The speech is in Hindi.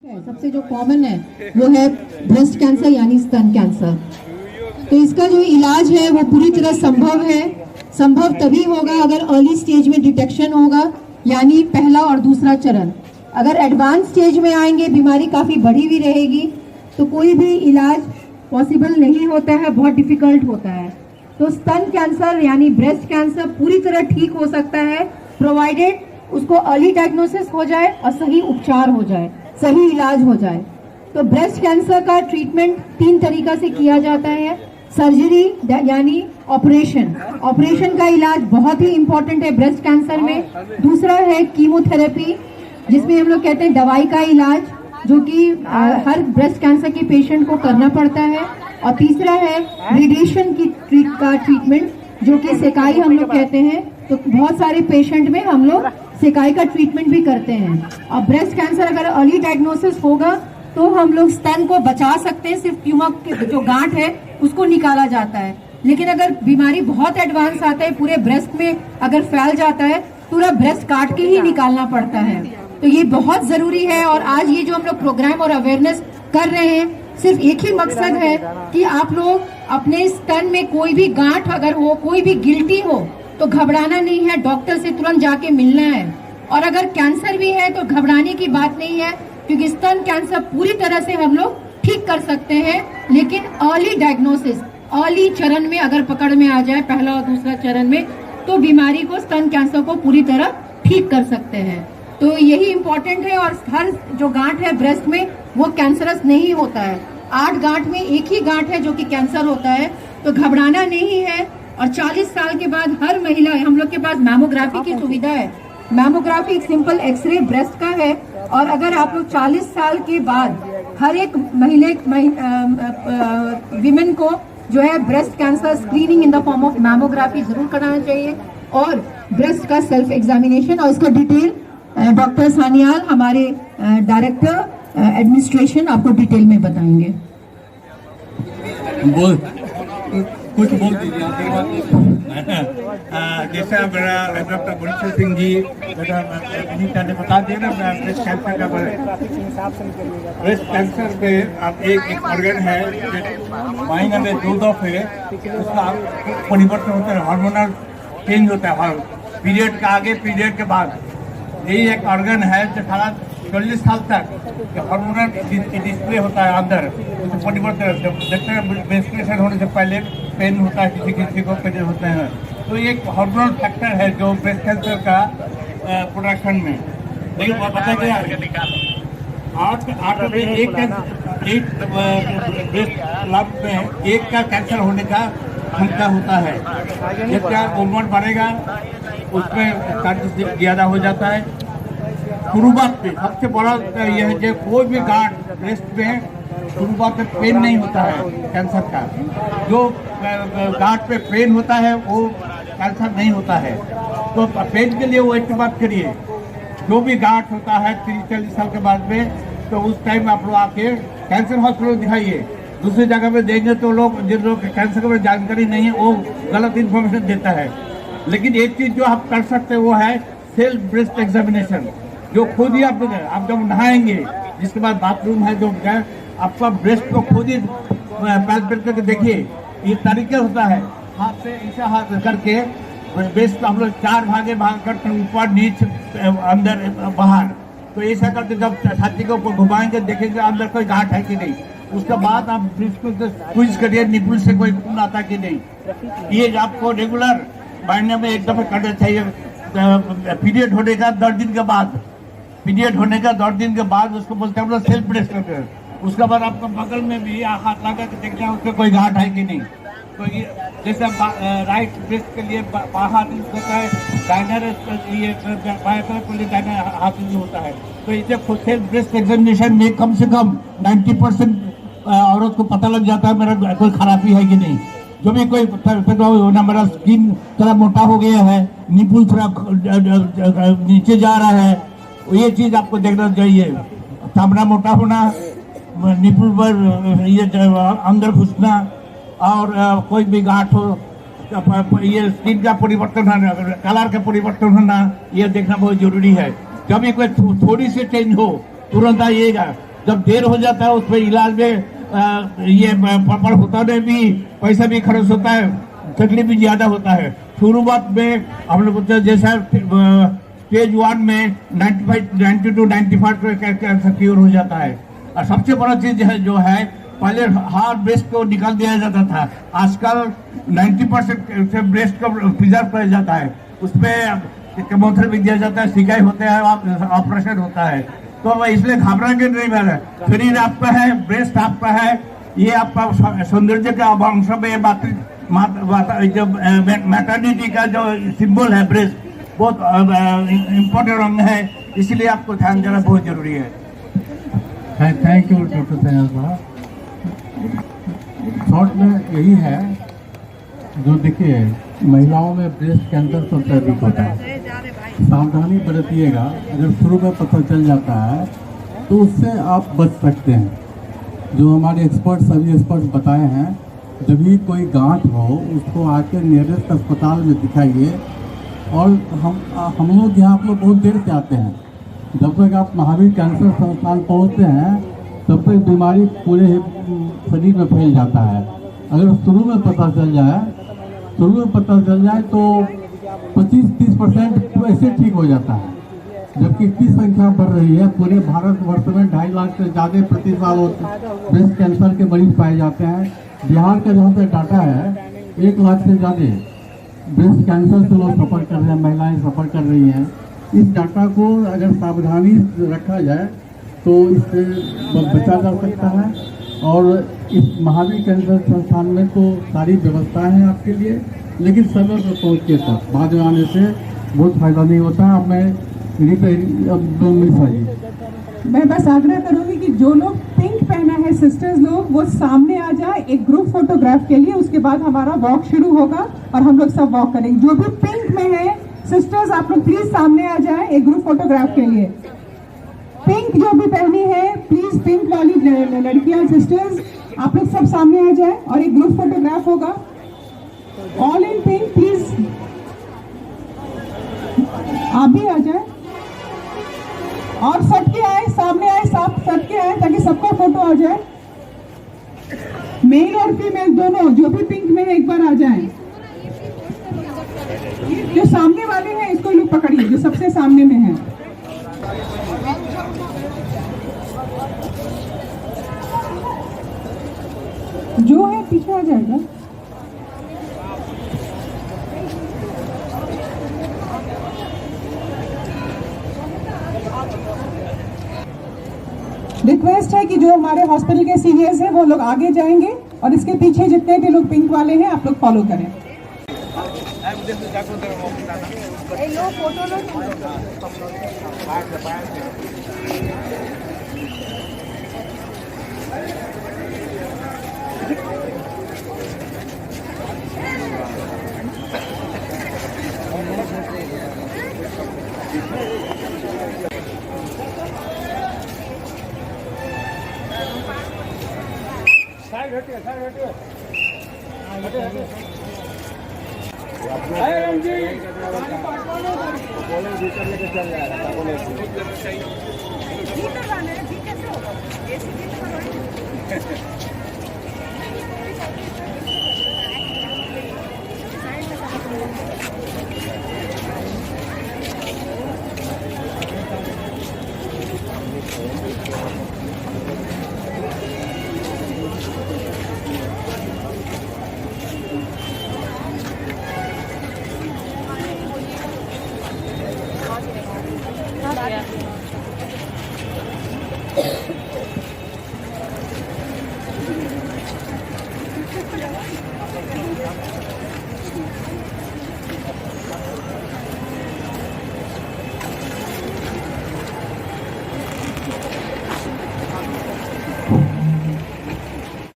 सबसे जो कॉमन है वो है ब्रेस्ट कैंसर यानी स्तन कैंसर। तो इसका जो इलाज है वो पूरी तरह संभव है। संभव तभी होगा अगर अर्ली स्टेज में डिटेक्शन होगा, यानी पहला और दूसरा चरण। अगर एडवांस स्टेज में आएंगे, बीमारी काफ़ी बढ़ी हुई रहेगी, तो कोई भी इलाज पॉसिबल नहीं होता है, बहुत डिफिकल्ट होता है। तो स्तन कैंसर यानी ब्रेस्ट कैंसर पूरी तरह ठीक हो सकता है, प्रोवाइडेड उसको अर्ली डायग्नोसिस हो जाए और सही उपचार हो जाए, सही इलाज हो जाए। तो ब्रेस्ट कैंसर का ट्रीटमेंट 3 तरीका से किया जाता है। सर्जरी यानी ऑपरेशन, ऑपरेशन का इलाज बहुत ही इंपॉर्टेंट है ब्रेस्ट कैंसर में। दूसरा है कीमोथेरेपी, जिसमें हम लोग कहते हैं दवाई का इलाज, जो कि हर ब्रेस्ट कैंसर के पेशेंट को करना पड़ता है। और तीसरा है रेडिएशन की ट्रीटमेंट, जो कि सेकाई हम लोग कहते हैं। तो बहुत सारे पेशेंट में हम लोग सेकाई का ट्रीटमेंट भी करते हैं। और ब्रेस्ट कैंसर अगर अर्ली डायग्नोसिस होगा तो हम लोग स्तन को बचा सकते हैं, सिर्फ ट्यूमर की जो गांठ है उसको निकाला जाता है। लेकिन अगर बीमारी बहुत एडवांस आता है, पूरे ब्रेस्ट में अगर फैल जाता है, पूरा ब्रेस्ट काट के ही निकालना पड़ता है। तो ये बहुत जरूरी है। और आज ये जो हम लोग प्रोग्राम और अवेयरनेस कर रहे हैं, सिर्फ एक ही मकसद है कि आप लोग अपने स्तन में कोई भी गांठ अगर हो, कोई भी गिल्टी हो, तो घबराना नहीं है, डॉक्टर से तुरंत जाके मिलना है। और अगर कैंसर भी है तो घबराने की बात नहीं है, क्योंकि स्तन कैंसर पूरी तरह से हम लोग ठीक कर सकते हैं। लेकिन अर्ली डायग्नोसिस, अर्ली चरण में अगर पकड़ में आ जाए, पहला और दूसरा चरण में, तो बीमारी को, स्तन कैंसर को पूरी तरह ठीक कर सकते हैं। तो यही इम्पोर्टेंट है। और हर जो गांठ है ब्रेस्ट में वो कैंसरस नहीं होता है। 8 गांठ में एक ही गांठ है जो कि कैंसर होता है। तो घबराना नहीं है। और 40 साल के बाद हर महिला, हम लोग के पास मैमोग्राफी की सुविधा है। मैमोग्राफी एक सिंपल एक्सरे ब्रेस्ट का है। और अगर आप लोग 40 साल के बाद हर एक विमेन को जो है breast cancer screening in the form of mammography जरूर कराना चाहिए। और ब्रेस्ट का सेल्फ एग्जामिनेशन, और इसका डिटेल डॉक्टर सानियाल, हमारे डायरेक्टर एडमिनिस्ट्रेशन, आपको डिटेल में बताएंगे। कुछ बोल दीजिए। जैसा मेरा डॉक्टर मुंशी सिंह जी ने बता दिया ना, ब्रेस्ट कैंसर का ब्रेस्ट कैंसर में आप एक ऑर्गन है महीने में 2 दफे उसका परिवर्तन होता है, हार्मोनल चेंज होता है हर पीरियड का आगे, पीरियड के बाद। यही एक ऑर्गन है जो 40 साल तक हार्मोनल डिस्प्ले होता है अंदर, उसमें परिवर्तन देखते हैं। मेंस्ट्रुएशन होने से पहले पेन होता है, किसी को पेन होते हैं। तो ये एक हार्मोनल फैक्टर है जो ब्रेस्ट कैंसर का प्रोडक्शन में। लेकिन पता क्या, 8 में एक ब्रेस्ट लंप में एक का कैंसर होने का क्षमता होता है। जितना उम्र बढ़ेगा उसमें चांसेस ज़्यादा हो जाता है। शुरुआत में सबसे बड़ा यह है कि कोई भी गांठ ब्रेस्ट में शुरुआत में पेन नहीं होता है कैंसर का। जो गांठ पे पेन होता है वो कैंसर नहीं होता है। तो पेन के लिए वो एक बात करिए, जो भी गांठ होता है 30-40 साल के बाद में, तो उस टाइम आप लोग आके कैंसर हॉस्पिटल दिखाइए। दूसरी जगह पे देंगे तो लोग, जिन लोग कैंसर के बारे में जानकारी नहीं है, वो गलत इन्फॉर्मेशन देता है। लेकिन एक चीज़ जो आप कर सकते हैं वो है सेल्फ ब्रेस्ट एग्जामिनेशन, जो खुद ही आप जब नहाएंगे, जिसके बाद बाथरूम है जो आपका ब्रेस्ट को खुद ही पैर करके देखिए। ये तरीका होता है, हाथ से ऐसा हाथ करके ब्रेस्ट को हम लोग 4 भागे भाग करते हैं, ऊपर नीचे अंदर बाहर। तो ऐसा करके जब छाती को घुमाएंगे, देखेंगे अंदर कोई गांठ है कि नहीं। उसके बाद आप ब्रेस्ट को स्क्वीज करिए, निपुल से कोई खून आता कि नहीं। ये आपको रेगुलर महीने में एक दफा करना चाहिए। पीरियड होने का 10 दिन के बाद, पीरियड होने का 10 दिन के बाद उसको बोलते हैं हम लोग सेल्फ ब्रेस्ट करते हैं। उसके बाद आपको बगल में भी हाथ लगा के देखना है उसमें कोई गांठ है कि नहीं। तो ये जैसे राइट ब्रेस्ट के लिए बायां हाथ यूज होता है, दाहिना ये बाएं तरफ के लिए दाहिना हाथ यूज होता है। तो इसे सेल्फ ब्रेस्ट एग्जामिनेशन में कम से कम 90% औरत को पता लग जाता है मेरा कोई खराबी है कि नहीं। जो भी कोई होना, मेरा स्किन थोड़ा मोटा हो गया है, निपुल थोड़ा नीचे जा रहा है, ये चीज आपको देखना चाहिए। चमड़ा मोटा होना, निपुल पर ये अंदर घुसना, और कोई भी गांठ हो, ये स्किन का परिवर्तन होना, कलर का परिवर्तन होना, ये देखना बहुत जरूरी है। जब भी कोई थोड़ी सी चेंज हो तुरंत आइएगा। जब देर हो जाता है उसमें इलाज में ये प्रॉपर होता नहीं, भी पैसा भी खर्च होता है, तकलीफ भी ज्यादा होता है। शुरुआत में हम लोग जैसा स्टेज 1 में 90 to 95 कैंसर क्योर हो जाता है। और सबसे बड़ा चीज जो है पहले हार्ट ब्रेस्ट को निकाल दिया जाता था, आजकल 90% से ब्रेस्ट को प्रिजर्व किया जाता है, उसमें केमोथेरेपी दिया जाता है, सिकाई होते हैं, ऑपरेशन होता है। तो इसलिए घबरा के नहीं मेरा, शरीर आपका है, ब्रेस्ट आपका है, ये आपका सौंदर्य का अंश में जो मैटर्निटी का जो सिंबल है ब्रेस्ट, बहुत इम्पोर्टेंट अंग है, इसलिए आपको ध्यान देना बहुत जरूरी है। थैंक यू डॉक्टर सैयद साहब। शॉर्ट में यही है, जो देखिए महिलाओं में ब्रेस्ट कैंसर सबसे अधिक होता है। सावधानी बरतिएगा, अगर शुरू में पता चल जाता है तो उससे आप बच सकते हैं। जो हमारे सभी एक्सपर्ट्स बताए हैं, जब भी कोई गांठ हो उसको आके नियरेस्ट अस्पताल में दिखाइए। और हम लोग यहाँ आप लोग बहुत देर से आते हैं, जब तक आप महावीर कैंसर संस्थान पहुँचते हैं तब तक बीमारी पूरे शरीर में फैल जाता है। अगर शुरू में पता चल जाए तो 25-30% ऐसे ठीक हो जाता है। जबकि इसकी संख्या बढ़ रही है, पूरे भारतवर्ष में 2.5 लाख से ज़्यादा प्रति साल ब्रेस्ट कैंसर के मरीज पाए जाते हैं। बिहार का जहाँ तक डाटा है 1 लाख से ज़्यादा ब्रेस्ट कैंसर से लोग सफ़र कर रहे हैं, महिलाएं सफ़र कर रही हैं। इस डाटा को अगर सावधानी रखा जाए तो इससे बचा जा सकता है। और इस महावीर कैंसर संस्थान में तो सारी व्यवस्थाएं हैं आपके लिए, लेकिन समय पर पहुँच के तक बाद में आने से बहुत फायदा नहीं होता है। अब मैं मैं बस आग्रह करूंगी कि जो लोग पिंक पहना है सिस्टर्स लोग, वो सामने आ जाए एक ग्रुप फोटोग्राफ के लिए। उसके बाद हमारा वॉक शुरू होगा और हम लोग सब वॉक करेंगे। जो भी पिंक में है सिस्टर्स, आप लोग प्लीज सामने आ जाए एक ग्रुप फोटोग्राफ के लिए। पिंक जो भी पहनी है, प्लीज पिंक वाली लड़कियां सिस्टर्स, आप लोग सब सामने आ जाए और एक ग्रुप फोटोग्राफ होगा। ऑल इन पिंक प्लीज, आप भी आ जाए और सटके आए, सामने आए, सब सटके आए ताकि सबका फोटो आ जाए। मेल और फीमेल दोनों जो भी पिंक में है एक बार आ जाएं। जो सामने वाले हैं इसको लोग पकड़िए, जो सबसे सामने में है। जो है पीछे आ जाएगा। रिक्वेस्ट है कि जो हमारे हॉस्पिटल के सीनियर्स हैं वो लोग आगे जाएंगे और इसके पीछे जितने भी लोग पिंक वाले हैं आप लोग फॉलो करें। भीतर जाने